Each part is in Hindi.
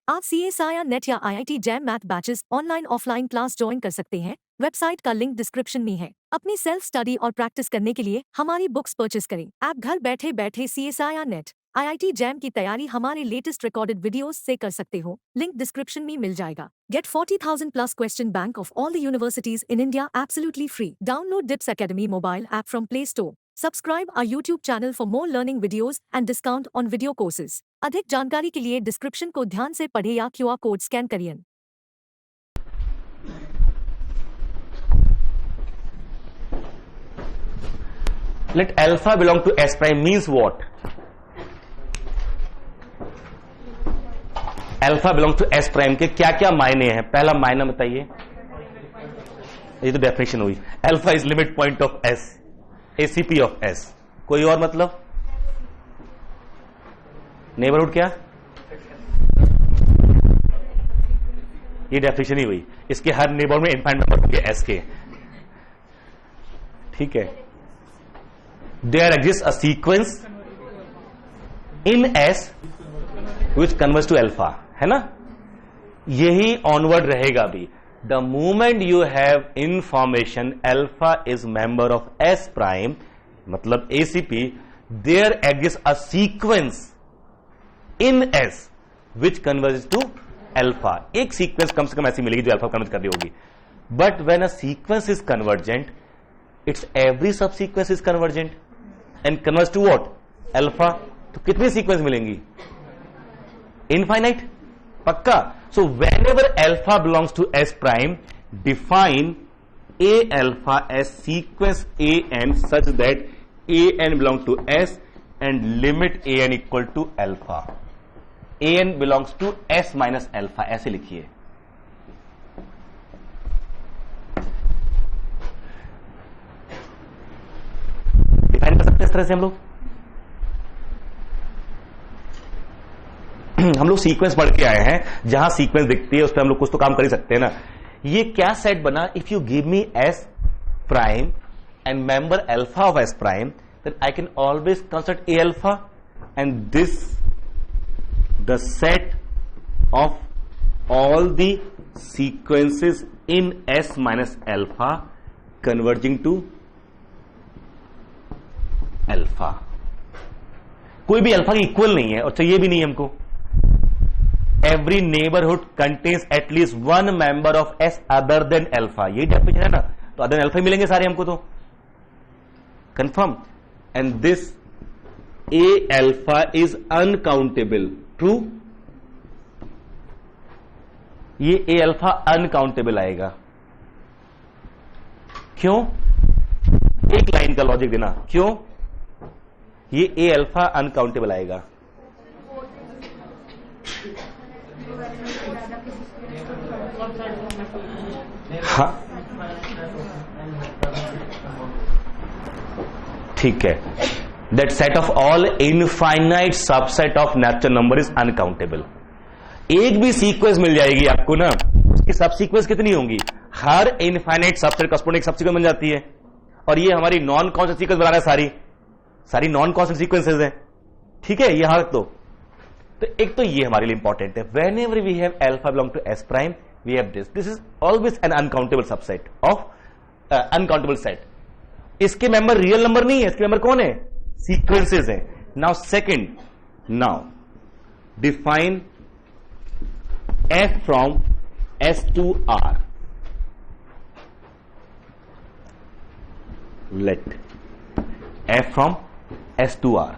आप CSIR नेट या IIT jam math batches online offline class join कर सकते हैं। वेबसाइट का लिंक डिस्क्रिप्शन में है। अपनी सेल्फ स्टडी और प्रैक्टिस करने के लिए हमारी बुक्स परचेस करें। आप घर बैठे बैठे CSIR नेट IIT जैम की तैयारी हमारे लेटेस्ट रिकॉर्डेड वीडियोस से कर सकते हो। लिंक डिस्क्रिप्शन में मिल जाएगा। Get 40,000 plus question bank of all the universities in India absolutely free. Download DIPS Academy mobile app from Play Store. Subscribe our YouTube channel for more learning videos and discount on video courses. अधिक जानकारी के लिए डिस्क्रिप्शन को ध्यान से पढ़ें या QR कोड स्कैन करिए। Let alpha belong to S prime means what? Alpha belong to S prime के क्या क्या मायने हैं? पहला मायना बताइए। ये तो डेफिनेशन हुई। Alpha is limit point of S, ACP of S. कोई और मतलब? नेबरहुड क्या? ये डेफिनेशन ही हुई। इसके हर नेबरहुड में इनफाइनाइट नंबर होंगे S के। ठीक है। There exists a sequence in S which converts to alpha, है ना? यही ऑनवर्ड रहेगा भी। The moment you have information alpha is member of S prime, मतलब ACP, there exists a sequence in S which converges to alpha. एक सीक्वेंस कम से कम ऐसी मिलेगी जो अल्फा कन्वर्ट कर रही होगी। But when a sequence is convergent, its every subsequence is convergent and converts to what? Alpha. तो कितनी सीक्वेंस मिलेंगी? इनफाइनाइट। पक्का। So whenever alpha belongs to S prime, define a alpha as sequence A n such that a n belong to S and limit A N equal to alpha. A N belongs to S minus alpha, ऐसे लिखिए। डिफाइन कर सकते हैं इस तरह से हम लोग सीक्वेंस पढ़ के आए हैं। जहां सीक्वेंस दिखती है उस पर हम लोग कुछ तो काम कर ही सकते हैं ना। ये क्या सेट बना? If you give me S prime and member alpha of S prime, then I can always consider A alpha and this the set of all the sequences in S minus alpha converging to alpha। कोई भी अल्फा की इक्वल नहीं है और चाहिए भी नहीं हमको। Every neighborhood contains at least one member of S other than alpha। ये डेफिनेशन है ना, तो अदर अल्फा ही मिलेंगे सारे हमको तो। Confirm. And this A alpha is uncountable। True. ये ए अल्फा अनकाउंटेबल आएगा। क्यों? एक लाइन का लॉजिक देना। क्यों ये ए अल्फा अनकाउंटेबल आएगा? हाँ ठीक है। That set of all infinite subset of natural number is uncountable। एक भी सीक्वेंस मिल जाएगी आपको ना, उसकी सब सीक्वेंस कितनी होंगी? हर इनफाइनाइट सबसेट कॉरस्पॉन्डिंग एक सब सीक्वेंस बन जाती है। और ये हमारी नॉन कांस्टेंट सीक्वेंस बना रहा है, सारी नॉन कांस्टेंट सीक्वेंसेस है। ठीक है। ये हर तो एक तो ये हमारे लिए इंपॉर्टेंट है। Whenever we have alpha belong to S prime, we have this is always an uncountable subset of uncountable set. इसके मेंबर रियल नंबर नहीं है, इसके मेंबर कौन है? सीक्वेंसेस है। Now second, now define F from S to R. Let F from S to R,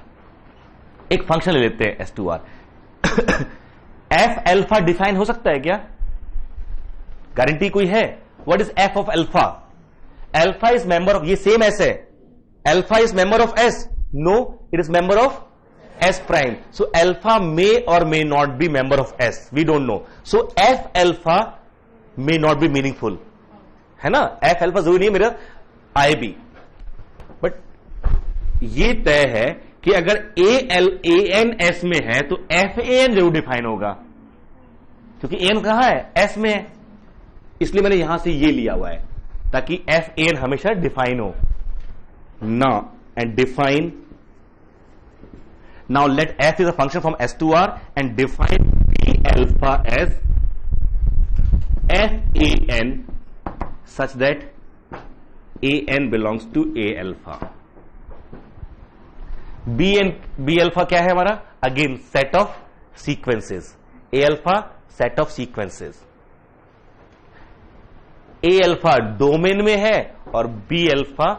एक फंक्शन ले लेते हैं S to R. F alpha define हो सकता है क्या? गारंटी कोई है? What is F of alpha? Alpha is member of, ये सेम एस है, alpha is member of S. No, it is member of S prime. So alpha may or may not be member of S. We don't know. So F alpha may not be meaningful. है ना? F alpha जरूरी नहीं है मेरा I B. But ये तय है कि अगर A N S में है तो F A N जरूर डिफाइन होगा, क्योंकि A N कहां है? S में है। इसलिए मैंने यहां से ये लिया हुआ है ताकि F A N हमेशा डिफाइन हो ना। And define, now let f is a function from S to R and define B alpha as FAN such that AN belongs to A alpha. B alpha क्या है हमारा? Again set of sequences. A alpha set of sequences. A alpha domain में है और B alpha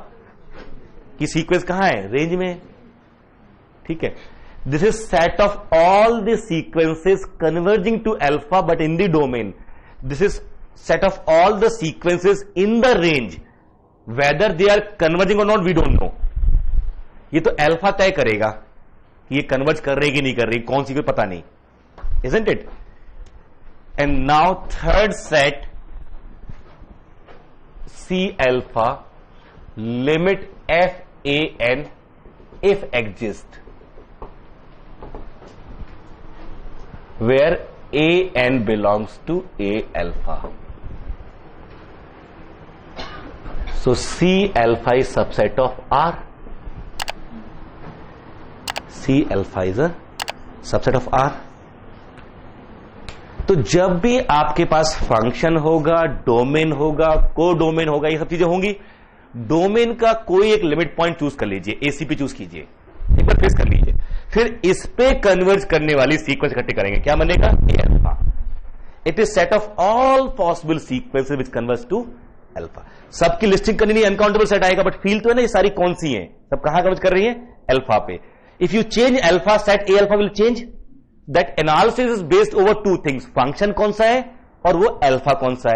की सीक्वेंस कहां है? रेंज में है. ठीक है. This is set of all the sequences converging to alpha but in the domain. This is set of all the sequences in the range. Whether they are converging or not, we don't know. ये तो अल्फा तय करेगा कि ये कन्वर्ज कर रही कि नहीं कर रही, कौन सी कोई पता नहीं. Isn't it? And now third set, C alpha limit FAN if exist, where AN belongs to A alpha. So C alpha is subset of R. C alpha is a subset of R. तो जब भी आपके पास फंक्शन होगा, डोमेन होगा, को डोमेन होगा, ये सब चीजें होंगी, डोमेन का कोई एक लिमिट पॉइंट चूज कर लीजिए, एसीपी चूज कीजिए, एक बार फिक्स कर लीजिए, फिर इस पे कन्वर्ज करने वाली सीक्वेंस इकट्ठे करेंगे. क्या बनेगा? A alpha. It is set of all possible sequences which converge to alpha. सबकी लिस्टिंग करनी नहीं, अनकाउंटेबल सेट आएगा, बट फील तो है ना ये सारी कौन सी हैं, सब कहां कन्वर्ज कर रही है? अल्फा पे. If you change alpha, set A alpha will change. That analysis is based over two things. Function कौन सा है और वो अल्फा कौन सा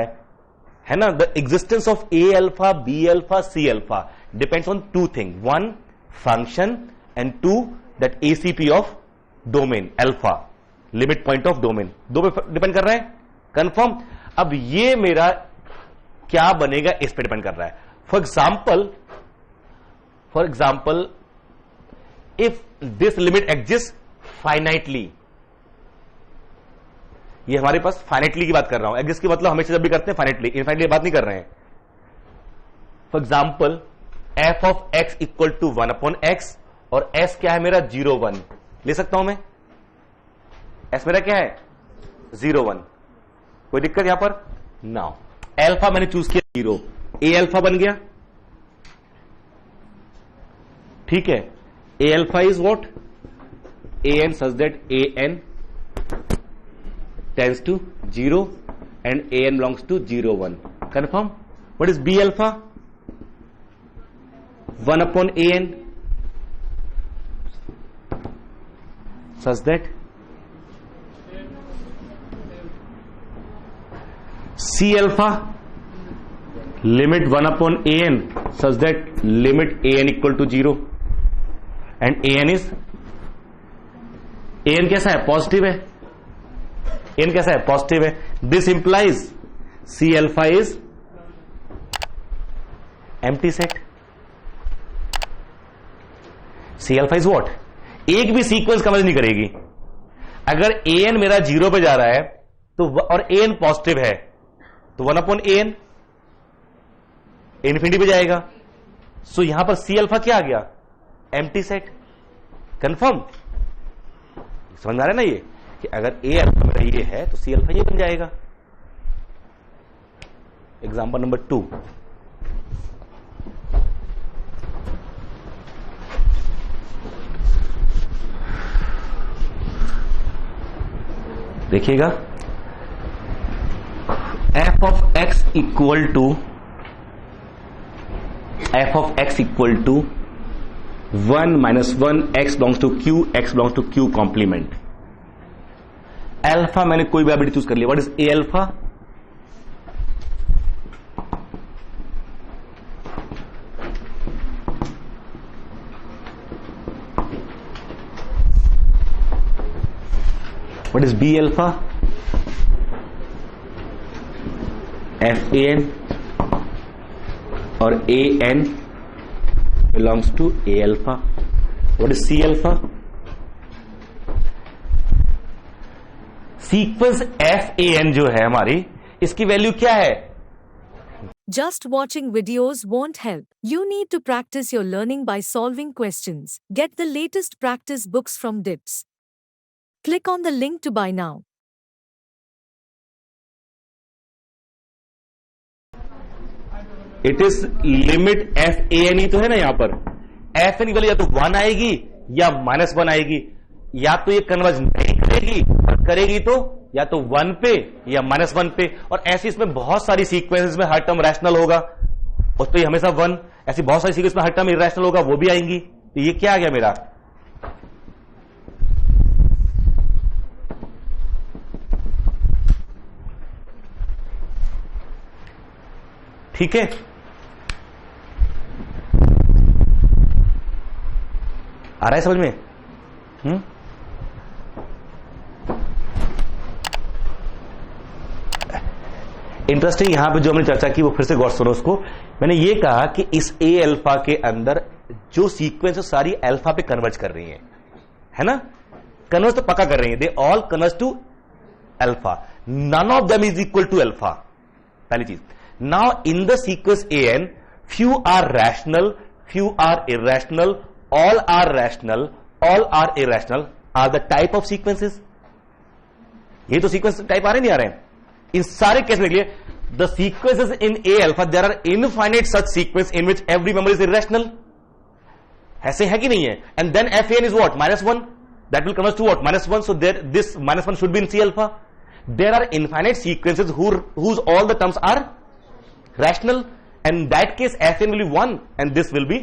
है ना. The existence of A alpha, B alpha, C alpha depends on two thing. One, function, and two, that ACP of domain alpha, limit point of domain. दो पे डिपेंड कर रहा है. कंफर्म. अब ये मेरा क्या बनेगा इस पे डिपेंड कर रहा है. For example if this limit exist finitely, ये हमारे पास फाइनाइटली की बात कर रहा हूं. एग्जिस्ट की मतलब हमेशा जब भी करते हैं फाइनाइटली, इनफाइनाइटली बात नहीं कर रहे हैं. For example F of X equal to 1 upon X और एस क्या है मेरा? 0 1. ले सकता हूं मैं. एस मेरा क्या है? 0 1. कोई दिक्कत यहां पर? नाउ एल्फा मैंने चूज किया 0, ए अल्फा बन गया. ठीक है. A alpha is what? A n such that a n tends to 0 and an belongs to 0 1. Confirm. What is B alpha? 1 upon an such that C alpha limit 1 upon an such that limit an equal to 0 and an कैसा है? पॉजिटिव है. एन कैसा है? पॉजिटिव है. This implies C alpha is empty set. C alpha is what? एक भी सीक्वेंस कन्वर्ज नहीं करेगी. अगर ए एन मेरा 0 पे जा रहा है तो और ए एन पॉजिटिव है तो 1 अपॉन ए एन इन्फिनिटी पे जाएगा. सो यहां पर सी अल्फा क्या आ गया? Empty set. कंफर्म. समझ में आ रहा है ना ये कि अगर ए अल्फा मेरा ये है तो सी अल्फा ये बन जाएगा. Example number 2. देखिएगा. F of X equal to 1 minus 1 x belongs to q, x belongs to q complement. Alpha मैंने कोई भी एबिलिटी चूज कर लिया. What is A alpha? What is b alpha? F A N और a N belongs to A alpha. What is C alpha? Sequence f A n जो है हमारी, इसकी वैल्यू क्या है? Just watching videos won't help. You need to practice your learning by solving questions. Get the latest practice books from DIPS. Click on the link to buy now. It is limit f A n ही तो है ना यहां पर। एफ एन की वैल्यू या तो 1 आएगी या -1 आएगी, या तो ये कन्वर्ज नहीं करेगी, और करेगी तो या तो 1 पे या -1 पे। और ऐसी इसमें बहुत सारी सीक्वेंसेस में हर टर्म रैशनल होगा, उस तो ये हमेशा 1। ऐसी बहुत सारी सीक्वेंस में हर टर्म इरैशनल होगा, वो भी आएंगी। तो ये क्या आ गया मेरा, ठीक है। आ रहा है समझ में? इंटरेस्टिंग यहां पे जो हमने चर्चा की वो फिर से गौर सुनो उसको। मैंने ये कहा कि इस ए अल्फा के अंदर जो सीक्वेंस है सारी अल्फा पे कन्वर्ज कर रही है ना? कन्वर्ज तो पक्का कर रही है, they all converge to alpha, none of them is equal to alpha, पहली चीज। Now in the sequence A N, few are rational, few are irrational, all are rational, all are irrational are the type of sequences। ये तो सीक्वेंस टाइप आ रहे नहीं आ रहे हैं इन सारे केस में के लिए। The sequences in A alpha, there are infinite such sequence in which every member is irrational, ऐसे है कि नहीं है? And then F N is what, -1, that will converge to what, -1, so there this -1 should be in C alpha। There are infinite sequences whose all the terms are rational, and in that case Fn will be 1 and this will be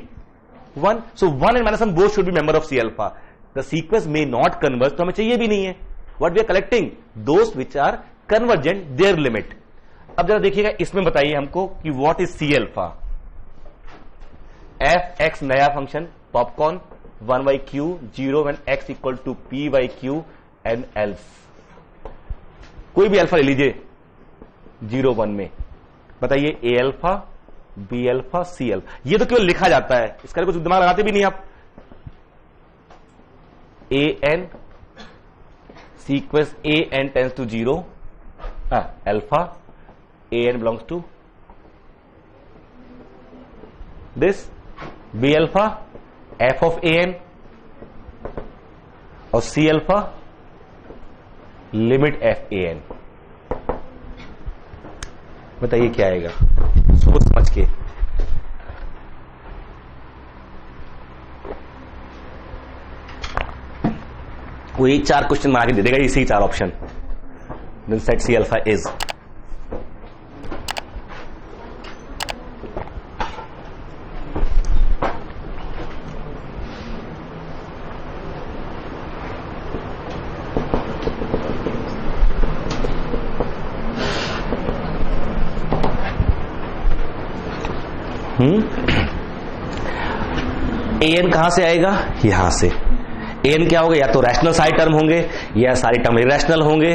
1, so 1 and -1 both should be member of C alpha। The sequence may not converge, तो हमें चाहिए भी नहीं है। What we are collecting, those which are convergent, their limit। अब जरा देखिएगा इसमें बताइए हमको कि what is C alpha। f(x) नया function popcorn 1/q 0 when x equal to p/q and else। कोई भी अल्फा ले लीजिए 0 1 में, बताइए a alpha, B alpha, C alpha. ये तो केवल लिखा जाता है, इसका कुछ दिमाग लगाते भी नहीं आप। A n sequence A n tends to 0 alpha, A N belongs to this, b alpha f of A N, और सी अल्फा लिमिट एफ ए एन। बताइए क्या आएगा, सोच समझ के। वो ये 4 क्वेश्चन में आगे दे देगा, इसी 4 option. Then set C alpha is, N कहां से आएगा, यहां से। एन क्या होगा, या तो रैशनल सारे टर्म होंगे, या सारी टर्म इरैशनल होंगे,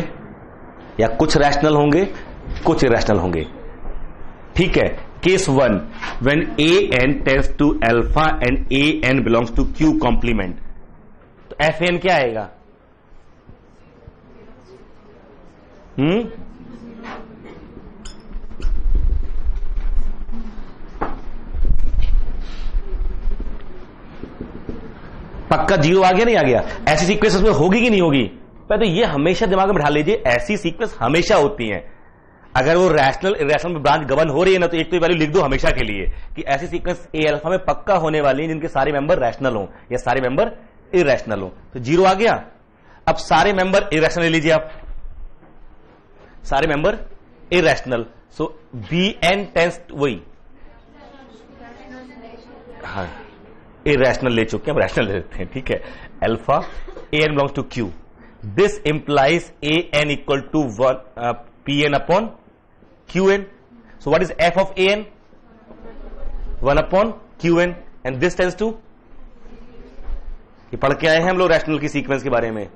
या कुछ रैशनल होंगे, कुछ इरैशनल होंगे। ठीक है। Case 1, when A N tends to alpha and A N belongs to Q complement, तो एफ एन क्या आएगा? पक्का 0 आ गया, नहीं आ गया? ऐसी सीक्वेंस में होगी कि नहीं होगी? तो ये हमेशा दिमाग में बिठा लीजिए, ऐसी सीक्वेंस हमेशा होती हैं। अगर वो रैशनल इरैशनल में ब्रांच गवर्न हो रही है ना, तो एक तो वैल्यू लिख दो हमेशा के लिए कि ऐसी सीक्वेंस ए अल्फा में पक्का होने वाली है जिनके सारे मेंबर रैशनल हो या सारे मेंबर इरैशनल हो। तो 0 आ गया। अब सारे मेंबर इरैशनल ले लीजिए आप, सारे मेंबर इरैशनल, सो बी एन टेंस वही, हाँ इरैशनल ले चुके हैं, रैशनल ले लेते हैं। ठीक है। Alpha A N belongs to Q, this implies A N equal to 1 P N upon Q N. So what is F of A N? 1 upon Q N, and this tends to, ये पढ़ के आए हैं हम लोग रैशनल की सीक्वेंस के बारे में।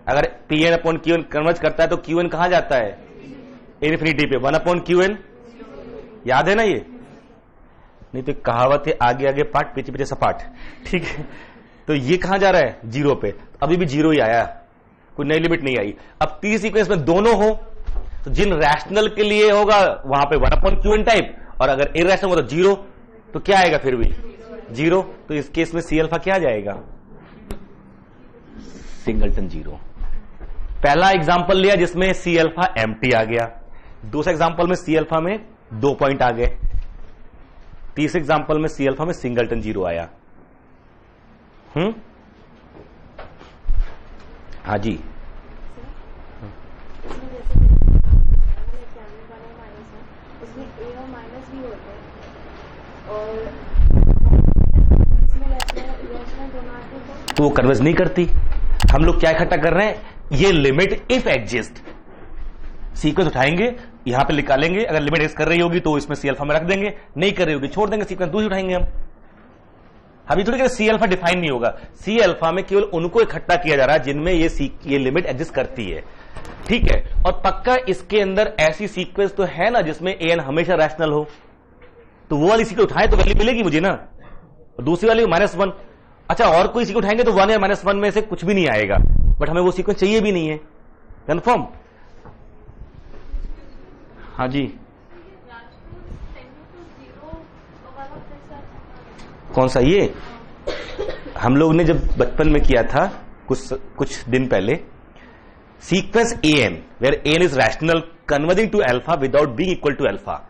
अगर P N upon Q N converge करता है तो क्यू एन कहां जाता है? इन्फिनिटी पे। 1 अपॉन क्यू एन, याद है ना ये? नहीं तो कहावत है, आगे आगे पाठ पीछे पीछे सपाट। ठीक है। तो ये कहां जा रहा है? 0 पे। अभी भी 0 ही आया, कोई नई लिमिट नहीं आई। अब तीसरी सीक्वेंस में दोनों हो, तो जिन रैशनल के लिए होगा वहां पे 1 अपॉन क्यू एन टाइप, और अगर इरैशनल होगा तो 0, तो क्या आएगा फिर भी? 0। तो इस केस में सी अल्फा क्या आ जाएगा? सिंगलटन 0। पहला एग्जांपल लिया जिसमें सी अल्फा एम्प्टी आ गया, दूसरा एग्जांपल में सी अल्फा में 2 पॉइंट आ गए। तीसरे एग्जांपल में सी अल्फा में सिंगलटन 0 आया। हाँ जी, तो वो कन्वर्ज नहीं करती। हम लोग क्या इकट्ठा कर रहे हैं, ये लिमिट इफ एग्जिस्ट, सीक्वेंस उठाएंगे यहां पे निकालेंगे, अगर लिमिट एक्स कर रही होगी तो इसमें सी अल्फा में रख देंगे, नहीं कर रही होगी छोड़ देंगे, सीक्वेंस दूसरी उठाएंगे हम ये थोड़ी कि सी अल्फा डिफाइन नहीं होगा। सी अल्फा में केवल उनको इकट्ठा किया जा रहा है जिनमें ये लिमिट एग्जिस्ट करती है, ठीक है। और पक्का इसके अंदर ऐसी सीक्वेंस तो है ना जिसमें एन हमेशा रैशनल हो, तो वो वाली सीक्वेंस उठाए तो वैल्यू मिलेगी मुझे ना, दूसरी वाली -1। अच्छा, और कोई सीक्वेंस उठाएंगे तो 1 या -1 में से कुछ भी नहीं आएगा, बट हमें वो सीक्वेंस चाहिए भी नहीं है। कंफर्म? हाँ जी, कौन सा? ये हम लोग ने जब बचपन में किया था कुछ दिन पहले, sequence an where n is rational converging to alpha without being equal to alpha,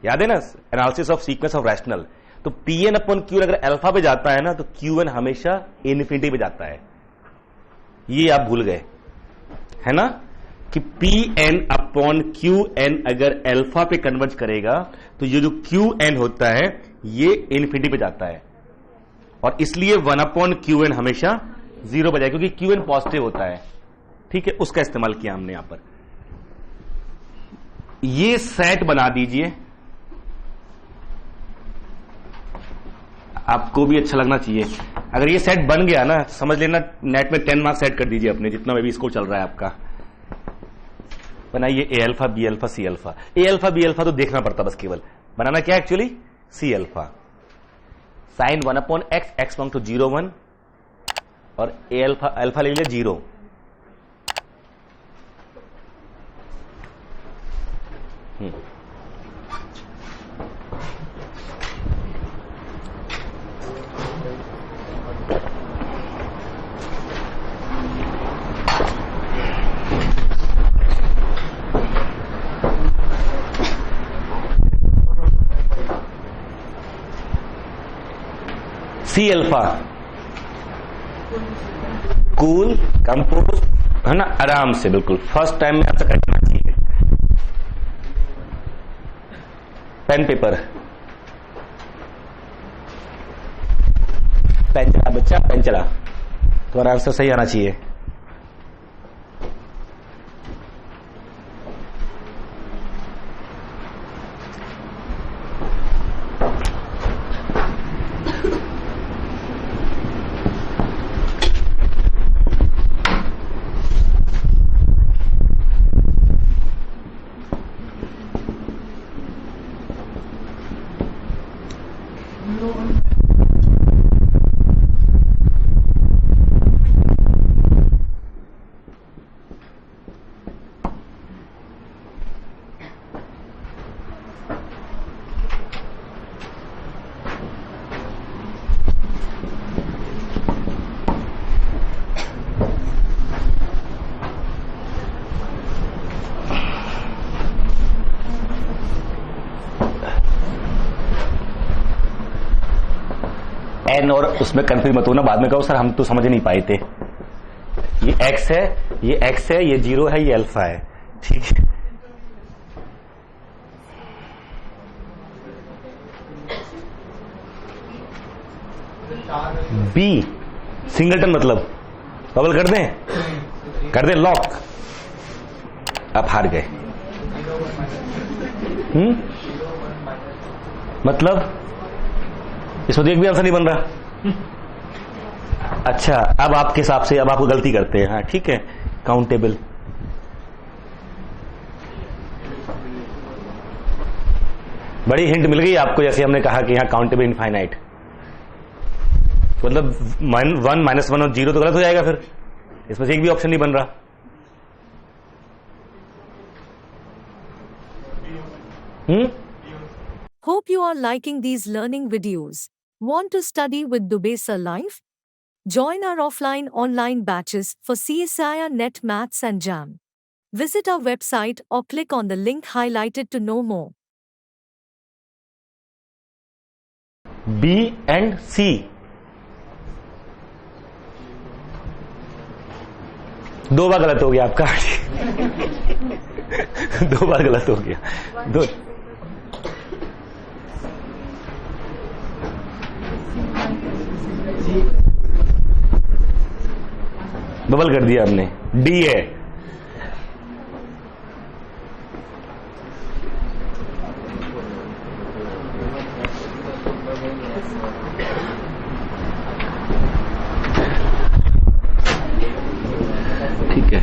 याद है ना, analysis of sequence of rational. तो Pn अपॉन Qn अगर अल्फा पे जाता है ना तो Qn हमेशा इन्फिनिटी पे जाता है, ये आप भूल गए है ना, कि Pn अपॉन Qn अगर अल्फा पे कन्वर्ज करेगा तो ये जो Qn होता है ये इन्फिनिटी पे जाता है, और इसलिए 1 अपॉन Qn हमेशा 0 बजाए, क्योंकि Qn पॉजिटिव होता है, ठीक है। उसका इस्तेमाल किया हमने यहां पर। ये सेट बना दीजिए, आपको भी अच्छा लगना चाहिए। अगर ये सेट बन गया ना समझ लेना, नेट में 10 मार्क्स सेट कर दीजिए अपने, जितना में भी स्कोर चल रहा है आपका। बनाइए a alpha, B alpha, C alpha. A alpha B alpha तो देखना पड़ता बस, केवल बनाना क्या actually, c alpha. Sine 1 upon x, x belong to 0 1, और ए अल्फा, अल्फा ले लिया 0। सी अल्फा कूल कंपोज है ना, आराम से, बिल्कुल फर्स्ट टाइम में आपसे करना चाहिए। पेन पेपर, पेन चला बच्चा, पेन चला, तुम्हारा आंसर सही आना चाहिए। एन और उसमें कंफ्यूज मत होना, बाद में कहो सर हम तो समझ नहीं पाए थे। ये एक्स है, ये एक्स है, ये 0 है, ये अल्फा है, ठीक है। बी सिंगलटन मतलब बबल कर दें लॉक, आप हार गए। मतलब इसमें तो एक भी आंसर नहीं बन रहा। अच्छा, अब आपके हिसाब से अब आपको गलती करते हैं, हाँ ठीक है। काउंटेबल, बड़ी हिंट मिल गई आपको, जैसे हमने कहा कि यहां काउंटेबल इनफाइनाइट, मतलब 1 -1 और 0 तो गलत हो जाएगा, फिर इसमें से एक भी ऑप्शन नहीं बन रहा। Hope you are liking these learning videos. Want to study with Dubey Sir Live? Join our offline online batches for CSIR NET Maths and JAM. Visit our website or click on the link highlighted to know more. B and c, दो बार गलत हो गया आपका दो बार गलत हो गया, दो बबल कर दिया हमने, डी है। ठीक है,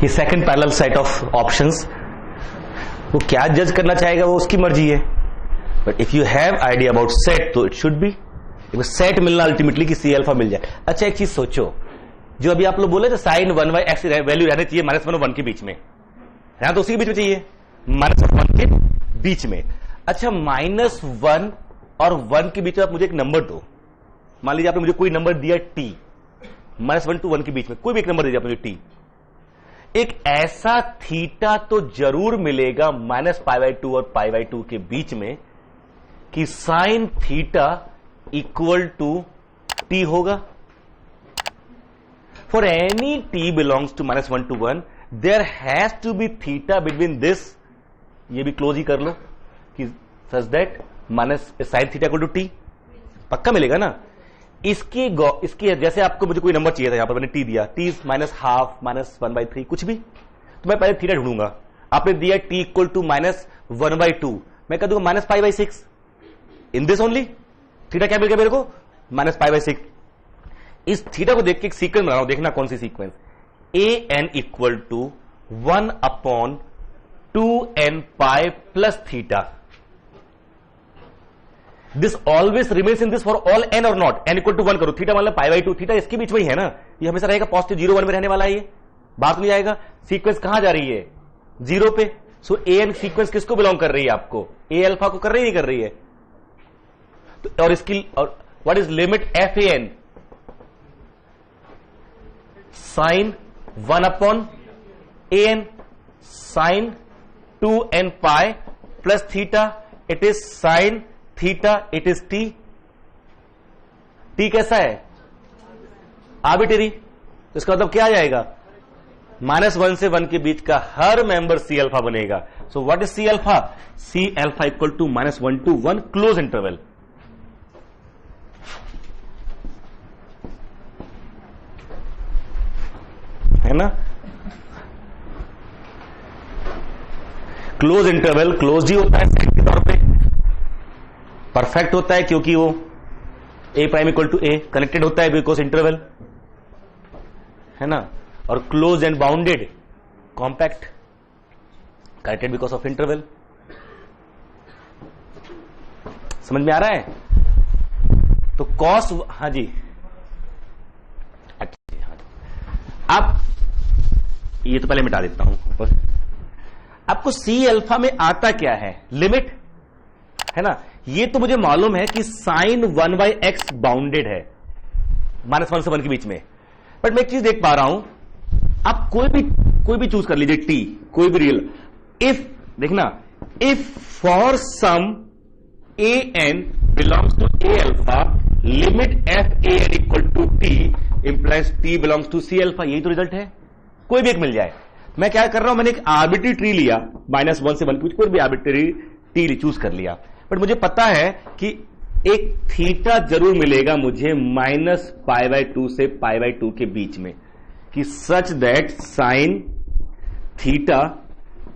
ये second parallel set of options, वो क्या जज करना चाहेगा वो उसकी मर्जी है, but if you have idea about set तो इट शुड बी सेट मिलना अल्टीमेटली कि सी अल्फा मिल जाए। अच्छा एक चीज सोचो, जो अभी आप लोग बोले तो साइन 1/x वैल्यू रहनी चाहिए -1 और 1 के बीच में, यहां तो उसी के बीच में चाहिए, -1 के बीच में। अच्छा -1 और 1 के बीच में आप मुझे एक नंबर दो, मान लीजिए आपने मुझे कोई नंबर दिया t, -1 to 1 के बीच में कोई भी एक नंबर दे दिया मुझे t, एक ऐसा थीटा तो जरूर मिलेगा -π/2 और π/2 के बीच में कि sine theta equal to t होगा। For any t belongs to -1 to 1 there has to be theta between this, ये भी क्लोज ही कर लो कि such that sine theta equal to t, पक्का मिलेगा ना। इसकी जैसे आपको मुझे कोई नंबर चाहिए था, यहां पर मैंने t दिया, t -½ -1/3 कुछ भी, तो मैं पहले थीटा ढूंढूंगा। आपने दिया t इक्वल टू -1/2, मैं कह दूंगा -π/6 इन दिस ओनली, थीटा क्या मिल गया मेरे को -π/6। इस थीटा को देख के एक सीक्वेंस बना रहा हूं, देखना कौन सी sequence, an equal to 1/2nπ plus theta, this always remains in this for all n और नॉट, n इक्वल टू 1 करो, थीटा मतलब π/2, थीटा इसके बीच में ही है ना, ये हमेशा रहेगा पॉजिटिव 0 1 में रहने वाला है, ये बात नहीं आएगा। सीक्वेंस कहां जा रही है 0 पे, सो an सीक्वेंस किसको बिलोंग कर रही है, आपको a अल्फा को कर रही नहीं कर रही है, तो और इसकी और what is limit fan sine 1/an sine 2nπ plus theta, it is sine theta, it is t, t कैसा है आर्बिट्रेरी, तो इसका मतलब क्या आ जाएगा -1 से 1 के बीच का हर मेंबर सी अल्फा बनेगा। So what is C alpha, C alpha equal to -1 to 1 close interval, है ना। क्लोज इंटरवल क्लोज ही होता है सेट के तौर पे, परफेक्ट होता है क्योंकि वो a prime equal to a connected होता है बिकॉज इंटरवल, है ना, और close and bounded compact connected because of interval. समझ में आ रहा है। तो कॉस, हाँ जी, अब ये तो पहले मिटा देता हूं। आपको सी अल्फा में आता क्या है, लिमिट, है ना। ये तो मुझे मालूम है कि साइन 1/x बाउंडेड है -1 से 1 के बीच में, बट मैं एक चीज देख पा रहा हूं, आप कोई भी चूज कर लीजिए t, कोई भी रियल, इफ देखना, if for some an belongs to a alpha limit fan equal to t implies t belongs to c alpha, यही तो रिजल्ट है। कोई भी एक मिल जाए। मैं क्या कर रहा हूं, मैंने एक आर्बिट्री ट्री लिया, -1 से 1 के बीच कोई भी आर्बिट्री ट्री चूज कर लिया, बट मुझे पता है कि एक थीटा जरूर मिलेगा मुझे -π/2 से π/2 के बीच में, कि such that sine theta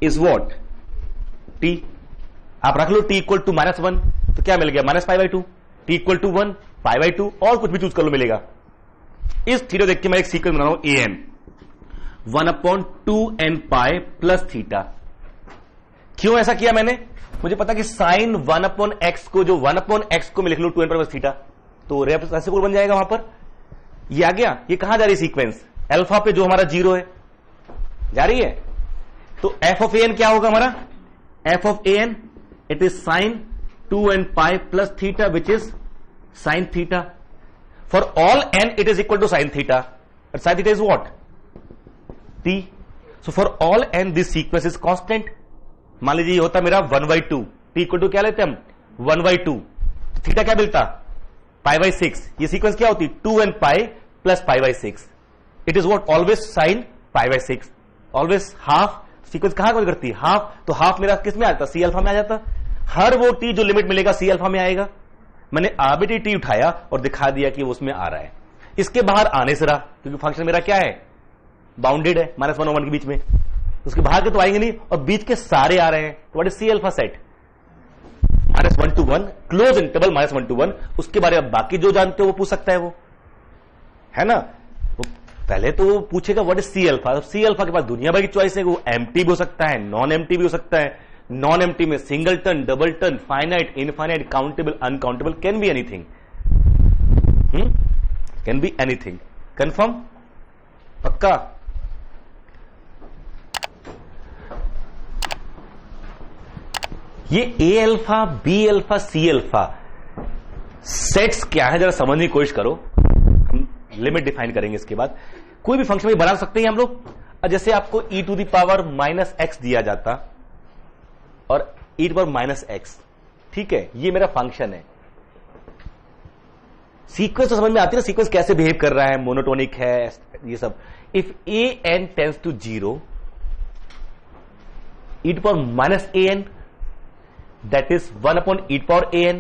is what t। आप रख लो t इक्वल टू -1, तो क्या मिल गया -π/2, t इक्वल टू 1 π/2, और कुछ भी चूज कर लो मिलेगा। इस थीटा देख के मैं एक सीक्वेंस बना रहा हूं an 1/2nπ प्लस थीटा। क्यों ऐसा किया मैंने, मुझे पता कि साइन 1/x को, जो 1/x को मैं लिख लूं 2n प्लस थीटा, तो रेसिप्रोकल बन जाएगा वहां पर। ये आ गया, ये कहां जा रही सीक्वेंस? अल्फा पे जो हमारा 0 है जा रही है। तो एफ ऑफ ए एन क्या होगा हमारा? F of A N it is sine 2n pi plus theta which is sine theta. For all N it is equal to sine theta, but sine theta is what? t। So for all N this sequence is constant. मान लीजिए ये होता मेरा 1/2, t इक्वल टू क्या लेते हम? 1/2। थीटा क्या मिलता? π/6। ये सीक्वेंस क्या होती? 2n pi plus π/6। It is what? Always sine π/6। Always half. Sequence कहां कॉल करती है? हाफ। तो हाफ मेरा किस में आ जाता? सी अल्फा में आ जाता। हर वो टी जो लिमिट मिलेगा सी अल्फा में आएगा। मैंने आर्बिट्री टी उठाया और दिखा दिया कि वो उसमें आ रहा है। इसके बाहर आने से रहा, क्योंकि फंक्शन मेरा क्या है? बाउंडेड है -1 और 1 के बीच में। उसके बाहर के तो आएंगे नहीं, और बीच के सारे आ रहे हैं। तो what is C alpha set? -1 to 1, close interval -1 to 1। उसके बारे में बाकी जो जानते हो वो पूछ सकता है, वो है ना। वो पहले तो वो पूछेगा what is C alpha. C alpha के पास दुनिया भर की चॉइस है। वो एम्प्टी भी हो सकता है, नॉन एम्प्टी भी हो सकता है। नॉन एम्प्टी में singleton, doubleton, finite, infinite, countable, uncountable, can be anything. Can be anything. Confirm? पक्का? ये a alpha, B alpha, C alpha sets क्या है, जरा समझने की कोशिश करो। हम लिमिट डिफाइन करेंगे इसके बाद। कोई भी फंक्शन बना सकते हैं हम लोग। जैसे आपको e to the power -x दिया जाता और e टू पावर -x, ठीक है, ये मेरा फंक्शन है। सीक्वेंस तो समझ में आती है ना, सीक्वेंस कैसे बिहेव कर रहा है, मोनोटोनिक है, ये सब। If a n tends to 0, e to power -an, that is 1 upon e to power an।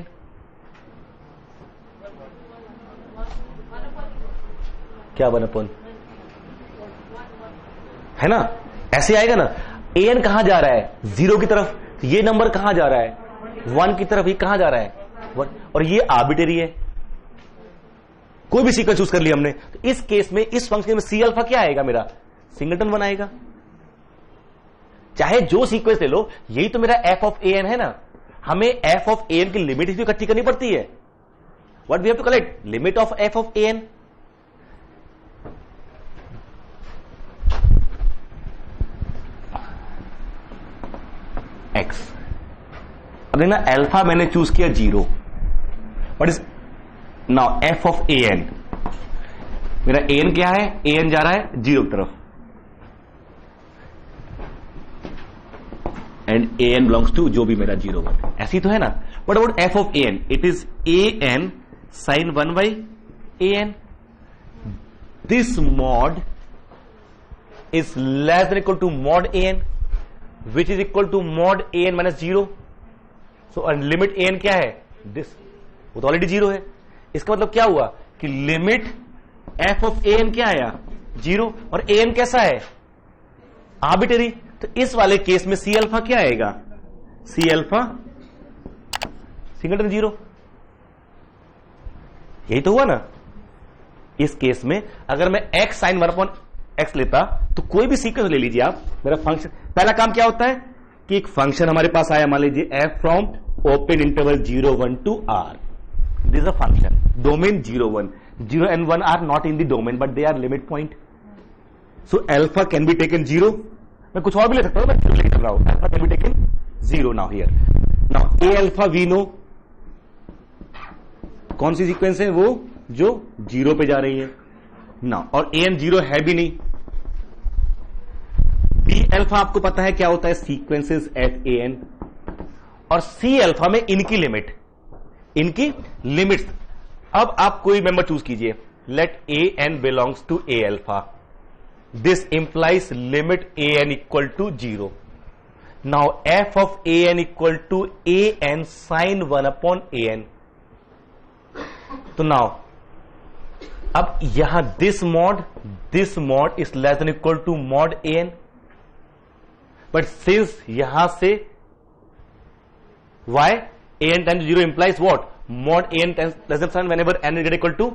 क्या 1 upon? है ना, ऐसे आएगा ना। an कहां जा रहा है? 0 की तरफ। ये नंबर कहां जा रहा है? 1 की तरफ। ये कहां जा रहा है? 1। और ये आर्बिट्रेरी है। कोई भी सीक्वेंस चूज कर लिया हमने, तो इस केस में, इस फंक्शन में सी अल्फा क्या आएगा मेरा? सिंगलटन 1 आएगा। चाहे जो सीक्वेंस ले लो, यही तो मेरा एफ ऑफ ए एन है ना। हमें एफ ऑफ ए एन की लिमिट भी इकट्ठी करनी पड़ती है। What we have to collect? Limit of F of A N. X. अब देखना, अल्फा मैंने चूज किया 0। What is now F of A N? मेरा ए एन क्या है? ए एन जा रहा है 0 की तरफ, and A N belongs to जो भी मेरा 0 1। ऐसी तो है ना। But about F of A N, it is A N sine 1 by A N. This mod is less than equal to mod A N, which is equal to mod A N -0। So limit A N क्या है? दिस। वो तो ऑलरेडी 0 है। इसका मतलब क्या हुआ कि limit F of A N क्या आया? 0। और ए एन कैसा है? आर्बिट्रेरी। तो इस वाले केस में सी अल्फा क्या आएगा? C alpha singleton 0। यही तो हुआ ना। इस केस में अगर मैं x साइन 1 अपॉन x लेता, तो कोई भी सीक्वेंस ले लीजिए आप, मेरा फंक्शन, पहला काम क्या होता है कि एक फंक्शन हमारे पास आया, मान लीजिए f from open interval 0 1 to r। This is a function, domain 0 1। 0 and 1 are not in the domain, but they are limit point. So alpha can be taken 0। मैं कुछ और भी ले सकता हूं, मैं लिख रहा हूं। Alpha can be taken 0 now here. Now A alpha we know कौन सी सीक्वेंस है, वो जो 0 पे जा रही है ना, और ए एन 0 है भी नहीं। बी अल्फा आपको पता है क्या होता है? Sequences F A N. और सी अल्फा में इनकी लिमिट्स। अब आप कोई मेंबर चूज कीजिए। Let A N belongs to A alpha. This implies limit a n equal to 0. Now f of a n equal to a n sin 1 upon a n. तो now अब यहां this mod is less than equal to mod a n. But since यहां से y a n times 0 implies what? Mod a n times less than sign whenever n is equal to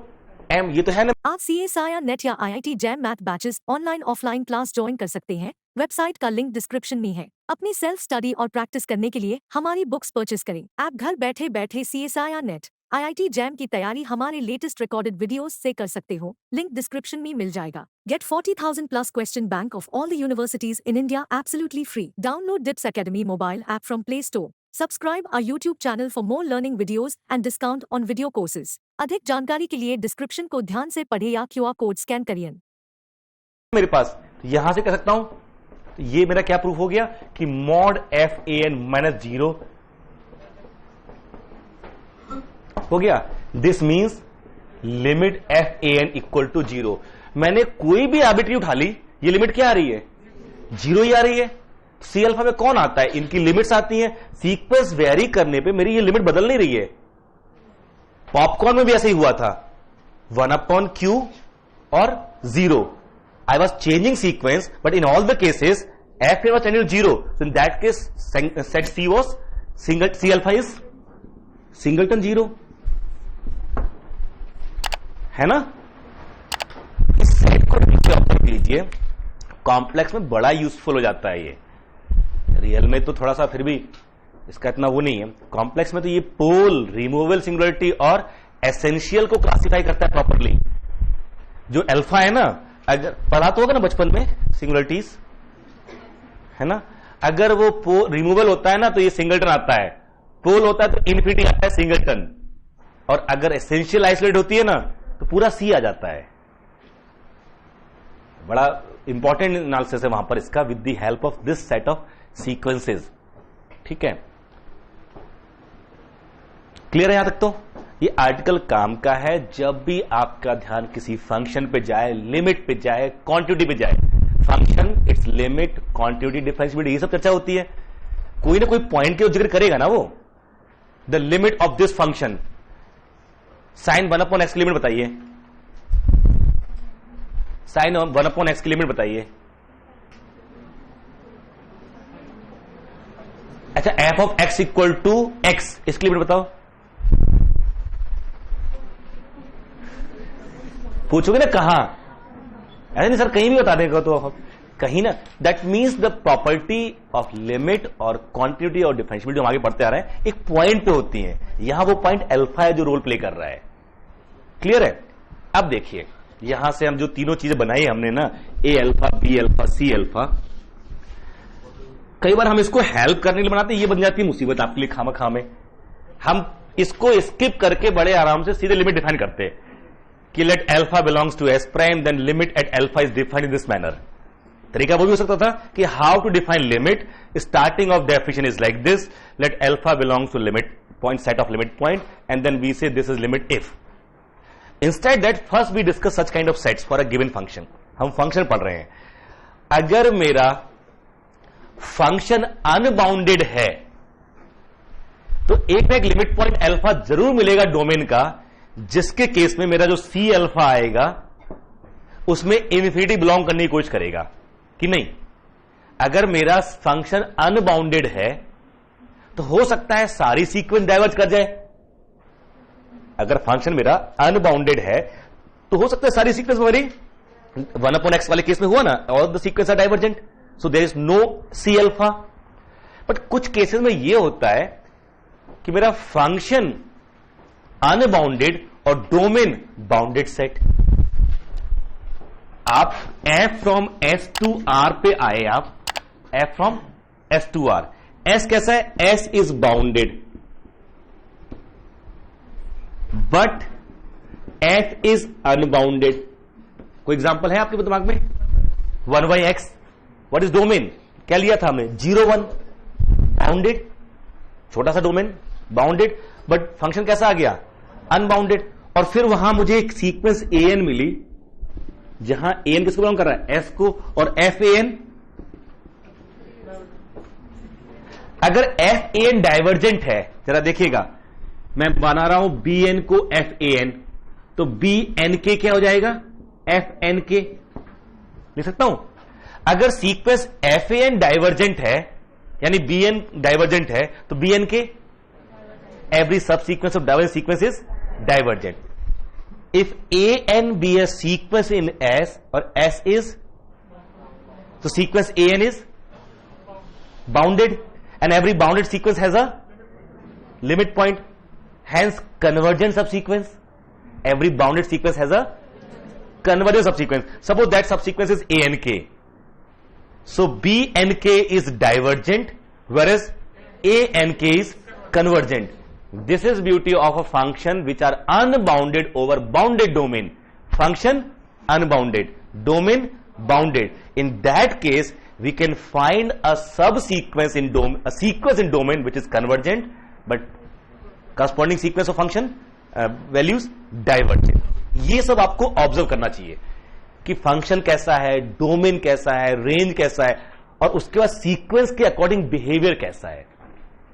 m. ये तो है ना। आप CSIR नेट या IIT jam math batches online offline class join कर सकते हैं। वेबसाइट का लिंक डिस्क्रिप्शन में है। अपनी सेल्फ स्टडी और प्रैक्टिस करने के लिए हमारी बुक्स परचेस करें। आप घर बैठे बैठे CSIR नेट IIT जैम की तैयारी हमारे लेटेस्ट रिकॉर्डेड वीडियोस से कर सकते हो, लिंक डिस्क्रिप्शन में मिल जाएगा। Get 40,000 plus question bank of all the universities in India absolutely free. Download DIPS Academy mobile app from Play Store. Subscribe our YouTube channel for more learning videos and discount on video courses. अधिक जानकारी के लिए डिस्क्रिप्शन को ध्यान से पढ़े या QR कोड स्कैन करिए। मेरे पास यहां से कह सकता हूं, तो ये मेरा क्या प्रूफ हो गया कि मॉड FAN माइनस 0 हो गया। This means limit FAN equal to 0। मैंने कोई भी आर्बिट्री उठा ली, ये लिमिट क्या आ रही है? 0 ही आ रही है। सी अल्फा में कौन आता है? इनकी लिमिट्स आती हैं। सीक्वेंस वेरी करने पे मेरी ये लिमिट बदल नहीं रही है। पॉपकॉर्न में भी ऐसे ही हुआ था, 1/Q और 0। I was changing sequence, but in all the cases, FA was changing to 0. So in that case, set C was C alpha is singleton 0. है ना? इस सेट को नीचे ऑब्जर्व कीजिए, कॉम्प्लेक्स में बड़ा यूजफुल हो जाता है ये। रियल में तो थोड़ा सा फिर भी इसका इतना वो नहीं है। कॉम्प्लेक्स में तो ये पोल, रिमूवेबल सिंगुलरिटी और एसेंशियल को क्लासिफाई करता है प्रॉपरली। जो अल्फा है ना, अगर पढ़ा तो होगा ना बचपन में सिंगुलरिटीज, है ना? अगर वो रिमूवल होता है ना तो ये सिंगलटन आता है, पोल होता है तो इन्फिनिटी आता है सिंगलटन, और अगर एसेंशियल आइसोलेट होती है ना तो पूरा सी आ जाता है। बड़ा इंपॉर्टेंट एनालिसिस है वहां पर इसका, with the help of this set of sequences. ठीक है, क्लियर है यहां तक? तो ये आर्टिकल काम का है। जब भी आपका ध्यान किसी फंक्शन पे जाए, लिमिट पे जाए, क्वांटिटी पे जाए, function, it's limit, quantity, differentiability, ये सब चर्चा होती है। कोई ना कोई पॉइंट के जिक्र करेगा ना वो। The limit of this function, sine 1/x की लिमिट बताइए, साइन 1/x की लिमिट बताइए। अच्छा, F of x equal to x, इसकी लिमिट बताओ। पूछोगे ना कहां? ऐसा नहीं सर कहीं भी बता देगा तो कहीं ना। That means the property of limit और क्वांटिटी और डिफरेंशिएबिलिटी जो हम आगे पढ़ते आ रहे हैं एक पॉइंट पे होती है। यहां वो पॉइंट अल्फा है जो रोल प्ले कर रहा है। क्लियर है? अब देखिए, यहां से हम जो तीनों चीजें बनाई हमने ना, ए अल्फा, बी अल्फा, सी अल्फा, कई बार हम इसको हेल्प करने के लिए बनाते हैं, ये बन जाती है मुसीबत आपके लिए खामखा में। हम इसको स्किप करके बड़े आराम से सीधे लिमिट डिफाइन करते हैं कि let alpha belongs to S prime, then limit at alpha is defined in this manner. तरीका वो भी हो सकता था कि how to define limit, starting of definition is like this, let alpha belongs to limit point, set of limit point, and then we say this is limit if. Instead that first we discuss such kind of sets for a given function. हम फंक्शन पढ़ रहे हैं, अगर मेरा फंक्शन अनबाउंडेड है तो एक ना एक लिमिट पॉइंट अल्फा जरूर मिलेगा डोमेन का, जिसके केस में मेरा जो सी अल्फा आएगा उसमें इन्फिनिटी बिलोंग करने की कोशिश करेगा कि नहीं। अगर मेरा फंक्शन अनबाउंडेड है तो हो सकता है सारी सीक्वेंस डाइवर्ज कर जाए। अगर फंक्शन मेरा अनबाउंडेड है तो हो सकता है सारी सीक्वेंस मेरी 1/x वाले केस में हुआ ना, all the sequence are divergent, so there is no C alpha. But कुछ केसेस में यह होता है कि मेरा फंक्शन अनबाउंडेड और डोमेन बाउंडेड सेट। आप f from s to r पे आए, आप f from s to r, s कैसा है? s is bounded but f is unbounded. कोई एग्जांपल है आपके दिमाग में? 1/x, what is domain? क्या लिया था हमने? 0, 1, बाउंडेड, छोटा सा डोमेन, बाउंडेड, बट फंक्शन कैसा आ गया? अनबाउंडेड। और फिर वहां मुझे एक सीक्वेंस an मिली जहां an किसको बिलोंग कर रहा है? s को, और fan, अगर fan डाइवर्जेंट है, जरा देखिएगा, मैं बना रहा हूं bn को fan, तो bnk क्या हो जाएगा? fnk लिख सकता हूं। अगर सीक्वेंस fan डाइवर्जेंट है, यानी bn डाइवर्जेंट है, तो bnk, every subsequence of divergent sequence is divergent. If an be a sequence in S or S is, so sequence an is bounded, and every bounded sequence has a limit point, hence convergent subsequence. Every bounded sequence has a convergent subsequence. Suppose that subsequence is A and K. So B and K is divergent, whereas A and K is convergent. This is beauty of a function which are unbounded over bounded domain. Function unbounded, domain bounded. In that case, we can find a subsequence in domain, a sequence in domain which is convergent, but corresponding sequence of function values divergent. ये सब आपको ऑब्जर्व करना चाहिए कि फंक्शन कैसा है, डोमेन कैसा है, रेंज कैसा है, और उसके बाद सीक्वेंस के अकॉर्डिंग बिहेवियर कैसा है.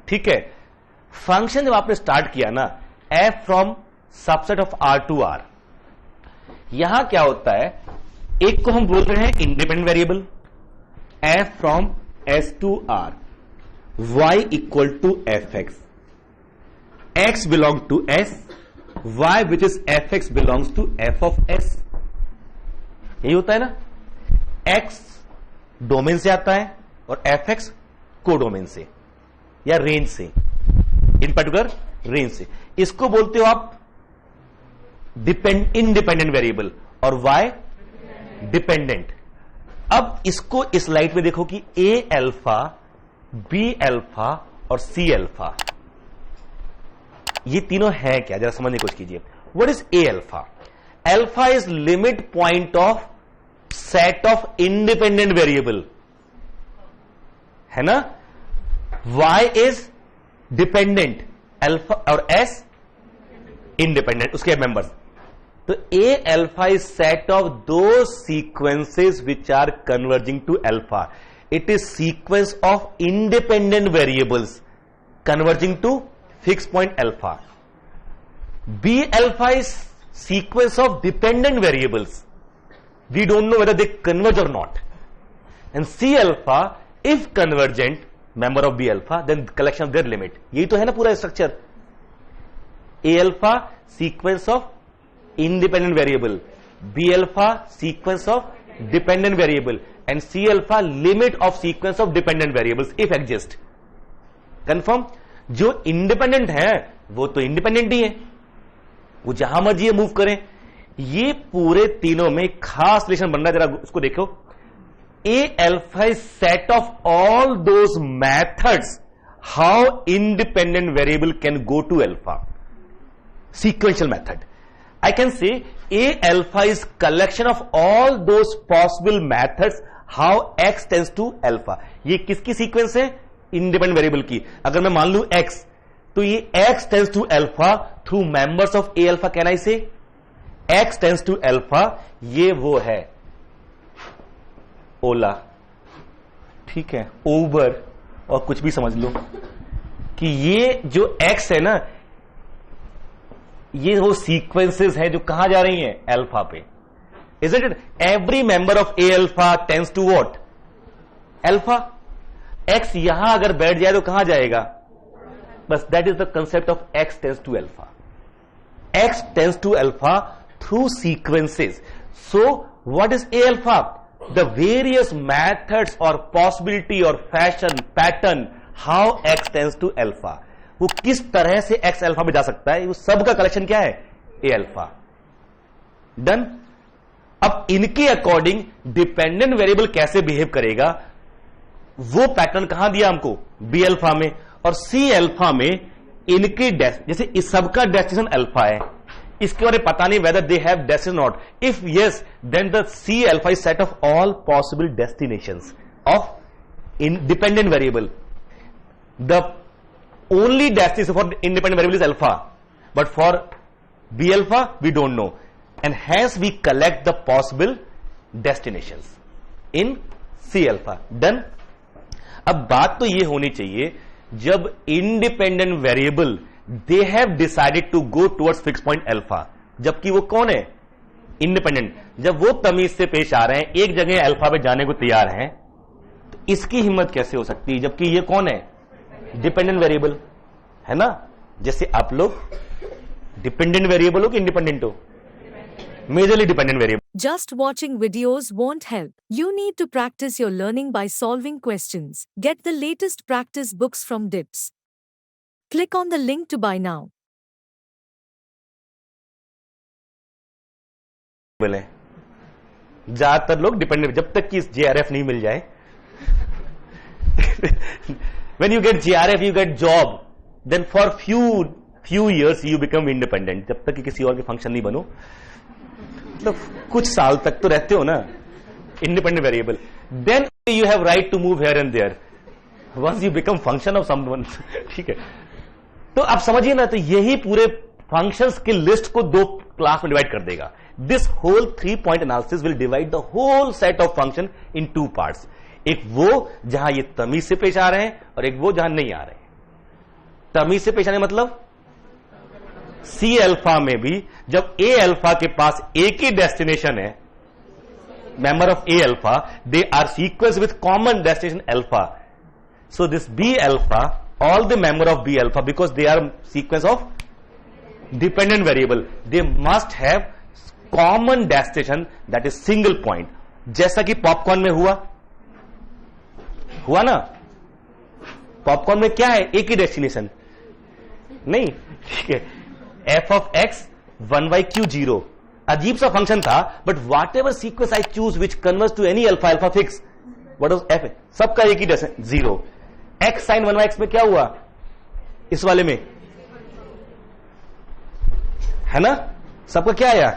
ठीक है. फंक्शन जब आपने स्टार्ट किया ना, F from subset of R to R, यहां क्या होता है, एक को हम बोल रहे हैं independent variable, F from S to R, Y equal to F X, x belong to S, Y which is F X belongs to F of S. यही होता है ना. एक्स डोमेन से आता है और एफ एक्स कोडोमेन से या रेंज से, इन पर्टिकुलर रेंज से. इसको बोलते हो आप इंडिपेंडेंट वेरिएबल और वाई डिपेंडेंट. अब इसको इस स्लाइड में देखो कि ए अल्फा, बी अल्फा और सी अल्फा, ये तीनों है क्या, जरा समझने की कोशिश कीजिए. What is A alpha? Alpha is limit point of set of independent variable, है ना. y इज डिपेंडेंट, अल्फा और s इंडिपेंडेंट, उसके मेंबर्स. तो a alpha is set of दो sequences which are converging to alpha. It is sequence of independent variables converging to fix point alpha. b alpha is sequence of dependent variables. We don't know whether they converge or not. And c alpha, if convergent member of b alpha, then collection of their limit. यही तो है ना पूरा structure. a alpha sequence of independent variable, b alpha sequence of dependent variable, and c alpha limit of sequence of dependent variables if exist. Confirm? जो इंडिपेंडेंट है वो तो इंडिपेंडेंट ही है, वो जहां मर्जी मूव करें. ये पूरे तीनों में खास रिलेशन बन रहा है, जरा उसको देखो. A alpha is set of all those methods how independent variable can go to alpha. Sequential method. I can say A alpha is collection of all those possible methods how x tends to alpha. ये किसकी सीक्वेंस है? इंडिपेंडेंट वेरिएबल की. अगर मैं मान लू x, तो ये x tends to alpha through members of A alpha. Can I say x tends to alpha? ये वो है ओला, ठीक है, उबर, और कुछ भी समझ लो कि ये जो x है ना, ये वो सीक्वेंसेस हैं जो कहां जा रही हैं? अल्फा पे. Isn't it? Every member of A alpha tends to what? Alpha. x यहां अगर बैठ जाए तो कहां जाएगा? बस that is the concept of x tends to alpha. x tends to alpha through sequences. So what is A alpha? The various methods और पॉसिबिलिटी और fashion pattern how x tends to alpha. वो किस तरह से x अल्फा में जा सकता है, वो सब का कलेक्शन क्या है? A alpha. डन. अब इनके अकॉर्डिंग डिपेंडेंट वेरिएबल कैसे बिहेव करेगा, वो पैटर्न कहां दिया हमको? बी अल्फा में. और सी अल्फा में इनके जैसे इस सबका डेस्टिनेशन अल्फा है, इसके बारे में पता नहीं whether they have destination not. If yes, then the C alpha is set of all possible destinations of independent variable. The only destination for independent variable is alpha, but for B alpha we don't know, and hence we collect the possible destinations in C alpha. Done. अब बात तो यह होनी चाहिए, जब independent variable they have decided to go towards fix point alpha, जबकि वो कौन है? इंडिपेंडेंट. जब वो तमीज से पेश आ रहे हैं, एक जगह अल्फा पे जाने को तैयार हैं, तो इसकी हिम्मत कैसे हो सकती है, जबकि ये कौन है? डिपेंडेंट वेरिएबल, है ना. जैसे आप लोग डिपेंडेंट वेरिएबल हो कि इंडिपेंडेंट हो? Majorly dependent variable. Just watching videos won't help. You need to practice your learning by solving questions. Get the latest practice books from DIPS. Click on the link to buy now. है, ज्यादातर लोग डिपेंडेंट, जब तक कि JRF नहीं मिल जाए. When you get JRF, you get job, then for few years you become independent. जब तक कि किसी और के फंक्शन नहीं बनो, मतलब कुछ साल तक तो रहते हो ना independent variable. Then you have right to move here and there. Once you become function of someone, ठीक है. तो आप समझिए ना, तो यही पूरे फंक्शंस की लिस्ट को दो क्लास में डिवाइड कर देगा. This whole 3-point analysis will divide the whole set of function in 2 parts. एक वो जहां ये तमीज से पेश आ रहे हैं और एक वो जहां नहीं आ रहे हैं. तमीज से पेश आने मतलब C अल्फा में भी जब A अल्फा के पास एक ही डेस्टिनेशन है, member of A alpha, they are sequence with common destination alpha. So this B alpha, all the member of B alpha, because they are sequence of dependent variable, they must have common destination, that is single point. जैसा कि पॉपकॉर्न में हुआ ना, पॉपकॉर्न में क्या है, एक ही डेस्टिनेशन नहीं, ठीक है. f of x 1/q 0, अजीब सा फंक्शन था, but whatever sequence I choose which converges to any alpha, alpha fix, what is f, सबका एक ही डेस्टिनेशन 0. x sin 1/x में क्या हुआ, इस वाले में है ना, सबका क्या आया,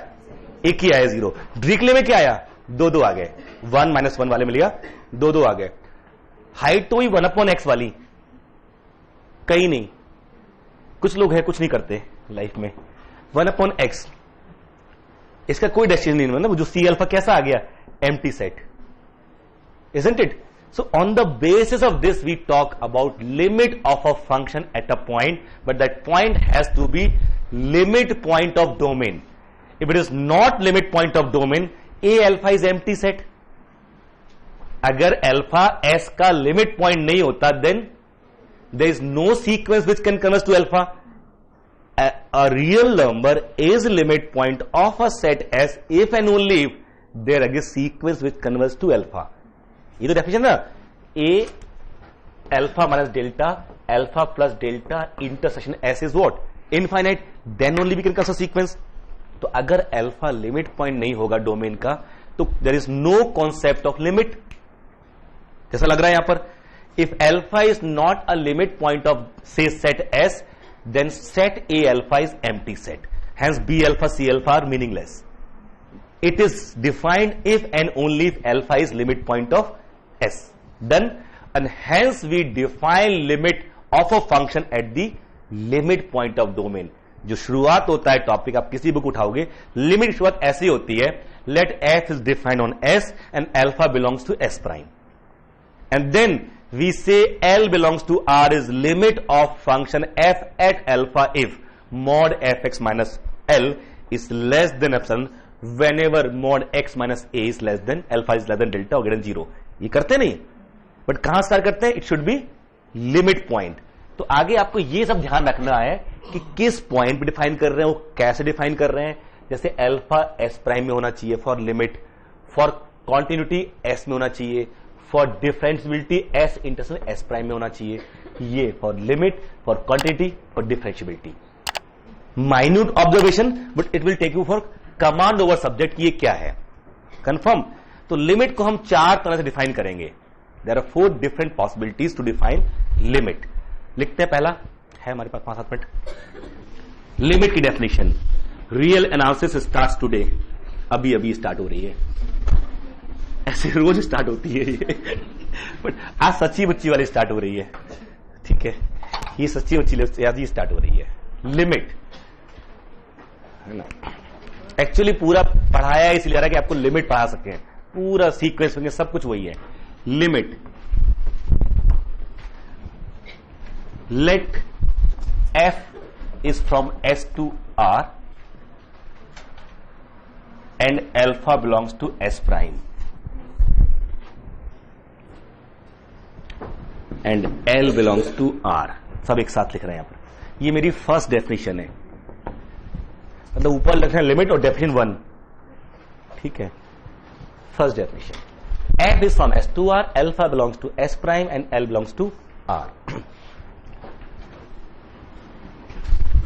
एक ही आया 0. ड्रिकले में क्या आया, 2 आ गए. 1 - 1 वाले में लिया, 2 आ गए. हाइट तो ही 1/x वाली, कहीं नहीं. कुछ लोग हैं कुछ नहीं करते लाइफ में. 1/x, इसका कोई डेस्टिनेशन नहीं, मतलब जो C अल्फा कैसा आ गया, empty set, isn't it? So on the basis of this we talk about limit of a function at a point, but that point has to be limit point of domain. If it is not limit point of domain, A alpha is empty set. अगर alpha S का limit point नहीं होता, then there is no sequence which can converge to alpha. A real number is limit point of a set S if and only if there exists sequence which converges to alpha. ये तो डेफिनेशन ना, ए alpha minus delta, alpha plus delta intersection S is what, infinite, then only we can consider sequence. तो अगर अल्फा लिमिट पॉइंट नहीं होगा डोमेन का, तो there is no concept of limit. जैसा लग रहा है यहां पर, if alpha is not a limit point of से set S, then set A alpha is empty set. Hence B alpha C alpha are meaningless. It is defined if and only if alpha is limit point of S. Done. And hence we define limit of a function at the limit point of domain. जो शुरुआत होता है टॉपिक, आप किसी बुक उठाओगे, लिमिट शुरुआत ऐसी होती है, let f is defined on S and alpha belongs to S prime. And then we say L belongs to R is limit of function f at alpha if mod fx minus L is less than epsilon whenever mod x minus a is less than alpha is less than delta or greater than 0. ये करते नहीं, बट कहां स्टार्ट करते हैं, it should be limit point. तो आगे आपको ये सब ध्यान रखना है कि किस पॉइंट पे डिफाइन कर रहे हैं, वो कैसे डिफाइन कर रहे हैं. जैसे अल्फा एस प्राइम में होना चाहिए for limit, for continuity S में होना चाहिए, for differentiability S intersection S prime में होना चाहिए. ये for limit, for quantity, for differentiability. Minute observation, but it will take you for command over subject. ये क्या है, कंफर्म. तो लिमिट को हम 4 तरह से डिफाइन करेंगे. There are 4 different possibilities to define limit. लिखते हैं, पहला है हमारे पास 5-7 मिनट. लिमिट की definition, real analysis starts today. अभी अभी स्टार्ट हो रही है, ऐसे रोज स्टार्ट होती है ये, बट आज सच्ची बच्ची वाली स्टार्ट हो रही है. ठीक है, ये सच्ची बच्ची आज ही स्टार्ट हो रही है. लिमिट है ना, एक्चुअली पूरा पढ़ाया इसलिए रहा कि आपको लिमिट पढ़ा सके, पूरा सीक्वेंस में सब कुछ वही है. Limit, let f is from S to R and alpha belongs to S prime and L belongs to R. सब एक साथ लिख रहे हैं यहां पर. ये मेरी फर्स्ट डेफिनेशन है, मतलब ऊपर लिखना है लिमिट और डेफिनेशन 1. ठीक है, first definition, f is from S to R, alpha belongs to S prime and L belongs to R.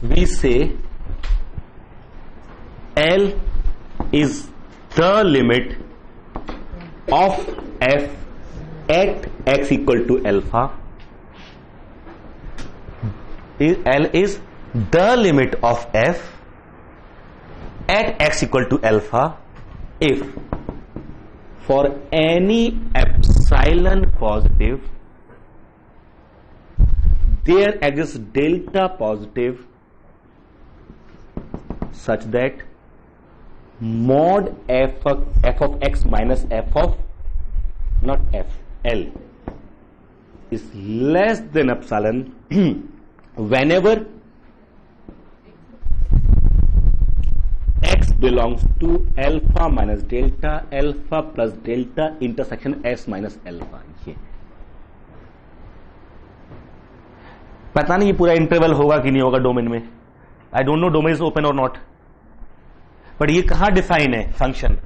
We say L is the limit of f at x equal to alpha L is the limit of f at x equal to alpha if for any epsilon positive there exists delta positive such that mod f of x minus f of not f L is less than epsilon whenever x belongs to alpha minus delta alpha plus delta intersection s minus alpha. ये पता नहीं ये पूरा इंटरवल होगा कि नहीं होगा डोमेन में. I don't know domain is open और नॉट, बट ये कहां डिफाइन है फंक्शन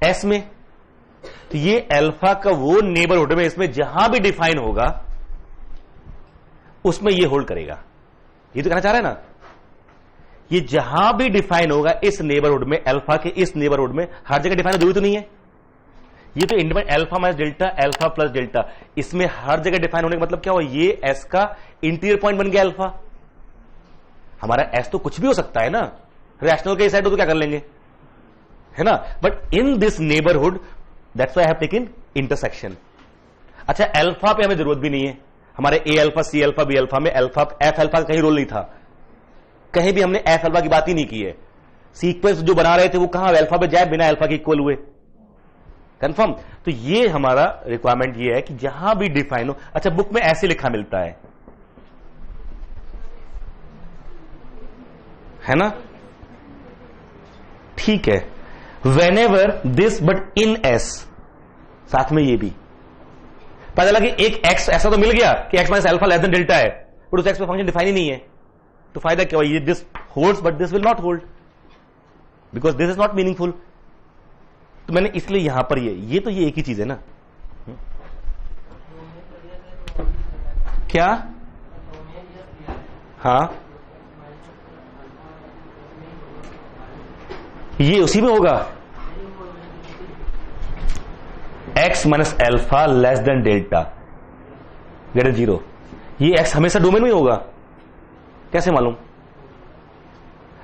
एस में. तो ये अल्फा का वो नेबरहुड में इसमें जहां भी डिफाइन होगा उसमें ये होल्ड करेगा. ये तो कहना चाह रहा है ना, ये जहां भी डिफाइन होगा इस नेबरहुड में अल्फा के इस नेबरहुड में हर जगह डिफाइन जरूरी तो नहीं है. ये तो independent alpha minus delta alpha plus delta इसमें हर जगह डिफाइन होने का मतलब क्या हुआ, ये एस का इंटीरियर पॉइंट बन गया अल्फा. हमारा एस तो कुछ भी हो सकता है ना, रैशनल के साइड हो तो क्या कर लेंगे, है ना. But in this neighbourhood that's why I have taken intersection. अच्छा अल्फा पे हमें जरूरत भी नहीं है, हमारे A alpha C alpha B alpha में अल्फा एफ अल्फा का कहीं रोल नहीं था, कहीं भी हमने एफ अल्फा की बात ही नहीं की है. सीक्वेंस जो बना रहे थे वो कहां अल्फा पे जाए बिना अल्फा के इक्वल हुए, कंफर्म. तो ये हमारा रिक्वायरमेंट ये है कि जहां भी डिफाइन हो. अच्छा बुक में ऐसे लिखा मिलता है ना, ठीक है. Whenever this but in S, साथ में ये भी पता लगा कि एक एक्स ऐसा तो मिल गया कि x minus alpha less than delta है, बट उस एक्स पे फंक्शन डिफाइन ही नहीं है. तो फायदा क्या हुआ, ये this holds but this will not hold because this is not meaningful. तो मैंने इसलिए यहां पर ये तो ये एक ही चीज है ना. क्या हाँ ये उसी में होगा, x minus alpha less than delta greater zero. ये x हमेशा डोमेन में ही होगा, कैसे मालूम.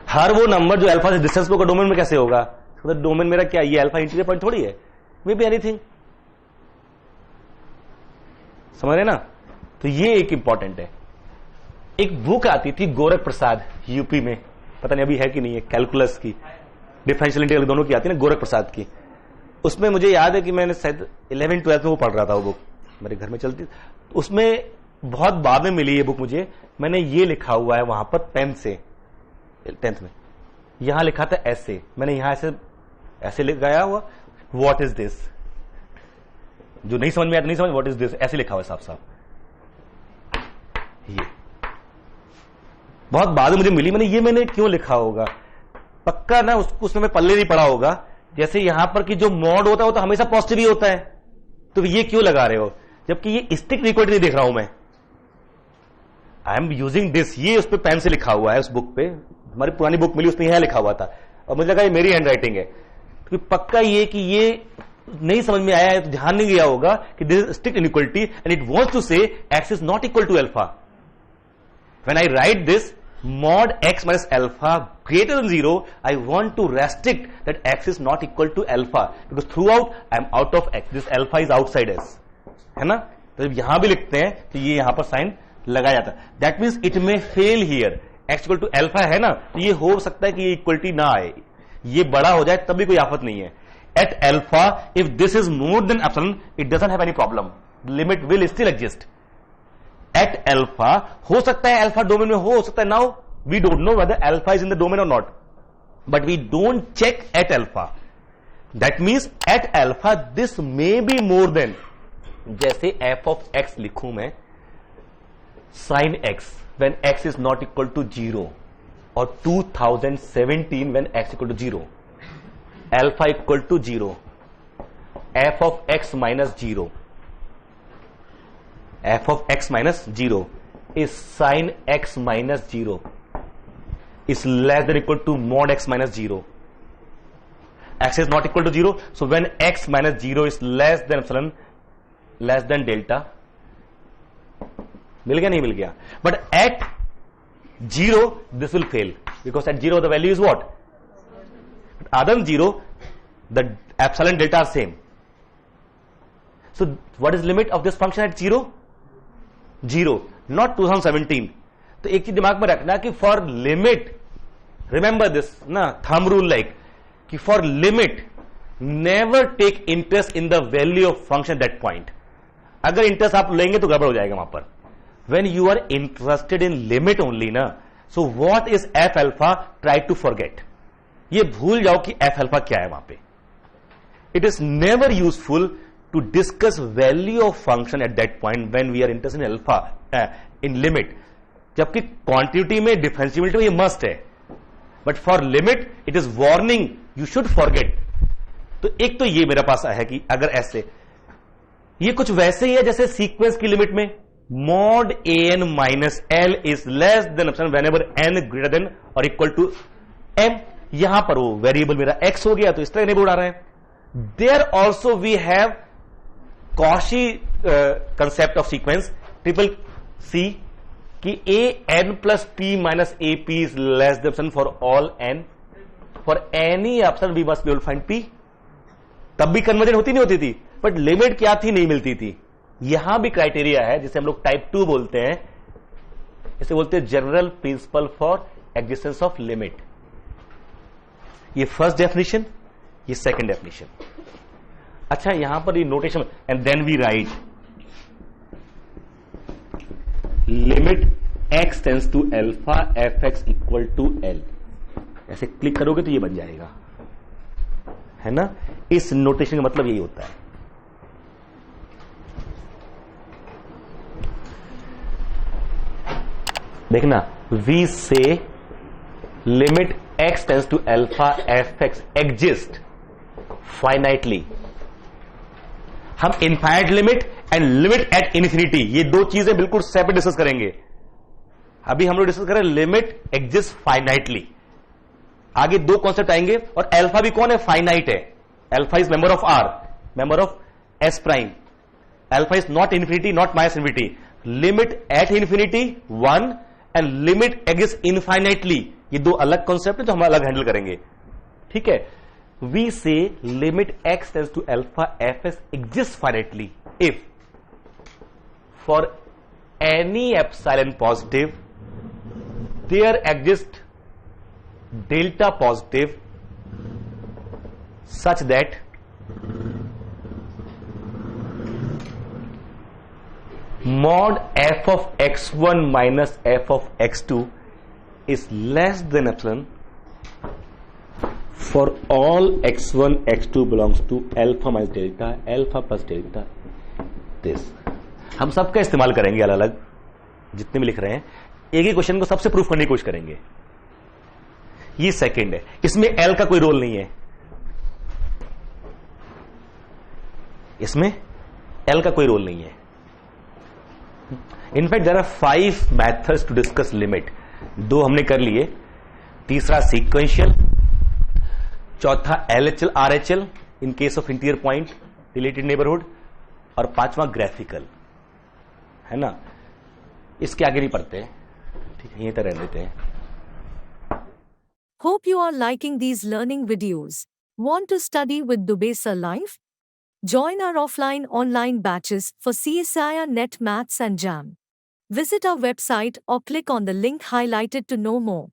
हर वो नंबर जो अल्फा से डिस्टेंस पे होगा डोमेन में कैसे होगा. तो डोमेन मेरा क्या, ये अल्फा इंटीरियर पॉइंट थोड़ी है, मे बी एनीथिंग. समझ रहे ना. तो ये एक इंपॉर्टेंट है. एक बुक आती थी गोरख प्रसाद यूपी में, पता नहीं अभी है कि नहीं है, कैलकुलस की डिफरेंशियल इंटीग्रल दोनों की आती है ना गोरख प्रसाद की. उसमें मुझे याद है कि मैंने शायद 11th-12th में वो पढ़ रहा था, वो बुक मेरे घर में चलती. उसमें बहुत बाद में मिली ये बुक मुझे. मैंने ये लिखा हुआ है वहां पर पेन से 10th में, यहां लिखा था ऐसे, मैंने यहां ऐसे लगाया हुआ व्हाट इज दिस. जो नहीं समझ में आया नहीं समझ व्हाट इज दिस, ऐसे लिखा हुआ साफ साफ. ये बहुत बाद में मुझे मिली, मैंने क्यों लिखा होगा पक्का ना, उसमें मैं पल्ले नहीं पड़ा होगा. जैसे यहां पर कि जो मॉड होता है वो तो हमेशा पॉजिटिव ही होता है, तो ये क्यों लगा रहे हो, जबकि ये स्ट्रिक्ट इक्वलिटी नहीं देख रहा हूं मैं. आई एम यूजिंग दिस, ये उस पर पेन से लिखा हुआ है. उस बुक पे हमारी पुरानी बुक मिली, उसमें यह लिखा हुआ था और मुझे लगा ये मेरी हैंड राइटिंग है. तो पक्का ये कि ये नहीं समझ में आया है तो ध्यान नहीं गया होगा कि this is strict inequality and it wants to say x is not equal to alpha. When I write this mod x minus alpha greater than 0, I want to restrict that x is not equal to alpha because throughout I am out of x, this alpha is outside s, है ना. तो जब यहां भी लिखते हैं तो ये यहां पर साइन लगाया जाता है. That means it may fail here. x equal to alpha है ना, तो ये हो सकता है कि ये इक्वलिटी ना आए, ये बड़ा हो जाए तब भी कोई आफत नहीं है. At alpha if this is more than epsilon it doesn't have any problem, limit will still exist. At alpha हो सकता है अल्फा डोमेन में हो सकता है now, we don't know whether alpha is in the domain और not, but we don't check at alpha. That means at alpha this may be more than, जैसे एफ ऑफ एक्स लिखूं मैं sine x when x is not equal to 0 और 2017 when x equal to 0, alpha equal to 0, f of x minus 0, f of x minus 0 is sin x minus 0 is less than equal to mod x minus 0. x is not equal to 0, so when x minus 0 is less than epsilon, less than delta, मिल गया नहीं मिल गया? But at 0 this will fail, because at 0 the value is what? Other than 0 the epsilon delta are same. So what is limit of this function at 0? 0, not 2017. तो एक चीज दिमाग में रखना कि फॉर लिमिट, रिमेंबर दिस ना, थंब रूल लाइक, कि for limit never take interest in the value of function that point. अगर इंटरेस्ट आप लेंगे तो गड़बड़ हो जाएगा वहां पर. When you are interested in limit only ना, so what is f alpha, try to forget. ये भूल जाओ कि एफ अल्फा क्या है वहां पे. It is never useful to discuss value of function at that point when we are interested in alpha in limit. जबकि क्वांटिटी में डिफरेंशिएबिलिटी में ये मस्ट है, but for limit it is warning, you should forget. तो एक तो ये मेरे पास है कि अगर ऐसे, ये कुछ वैसे ही है जैसे सीक्वेंस की लिमिट में mod A n minus l is less than epsilon whenever n greater than और इक्वल टू एम. यहां पर वो वेरिएबल मेरा एक्स हो गया तो इस तरह नहीं उड़ा रहा है. There also we have Cauchy concept of sequence, triple C, कि a n plus p minus a p is less than epsilon for all n. For any epsilon we must be able to find p. तब भी कन्वर्जन होती नहीं होती थी, बट लिमिट क्या थी, नहीं मिलती थी. यहां भी क्राइटेरिया है जिसे हम लोग टाइप 2 बोलते हैं. इसे बोलते हैं general principle for existence of limit. ये फर्स्ट डेफिनेशन, ये सेकंड डेफिनेशन. अच्छा, यहां पर ये notation, and then we write limit x tends to alpha f x equal to l. ऐसे क्लिक करोगे तो ये बन जाएगा, है ना. इस नोटेशन का मतलब यही होता है. देखना, we say limit x tends to alpha f x exist finitely. हम infinite limit and limit at infinity, ये दो चीजें बिल्कुल सेपरेट डिस्कस करेंगे. अभी हम लोग डिस्कस करें लिमिट एग्जिस्ट फाइनाइटली. आगे दो कॉन्सेप्ट आएंगे. और एल्फा भी कौन है, फाइनाइट है. Alpha is member of R, member of S prime. Alpha is not infinity, not minus infinity. Limit at infinity 1 and limit exist infinitely, ये दो अलग कॉन्सेप्ट है जो हम अलग हैंडल करेंगे. ठीक है. We say limit x tends to alpha f s exist finitely if for any epsilon positive there exist delta positive such that mod f of x1 minus f of x2 is less than epsilon for all x1 x2 belongs to alpha minus delta, alpha plus delta. this हम सबका इस्तेमाल करेंगे अलग अलग, जितने भी लिख रहे हैं. एक ही क्वेश्चन को सबसे प्रूफ करने की कोशिश करेंगे. ये सेकंड है, इसमें एल का कोई रोल नहीं है. इसमें एल का कोई रोल नहीं है. In fact there are 5 methods to discuss limit. 2 हमने कर लिए, तीसरा सीक्वेंशियल, चौथा LHL RHL in case of interior point related neighbourhood, और 5वां ग्राफिकल, है ना. इसके आगे नहीं पढ़ते, ठीक है, यहीं तक रहने देते हैं. Hope you are liking these learning videos. Want to study with Dubey Sir Live? Join our offline online batches for CSIR Net Maths and JAM. Visit our website or click on the link highlighted to know more.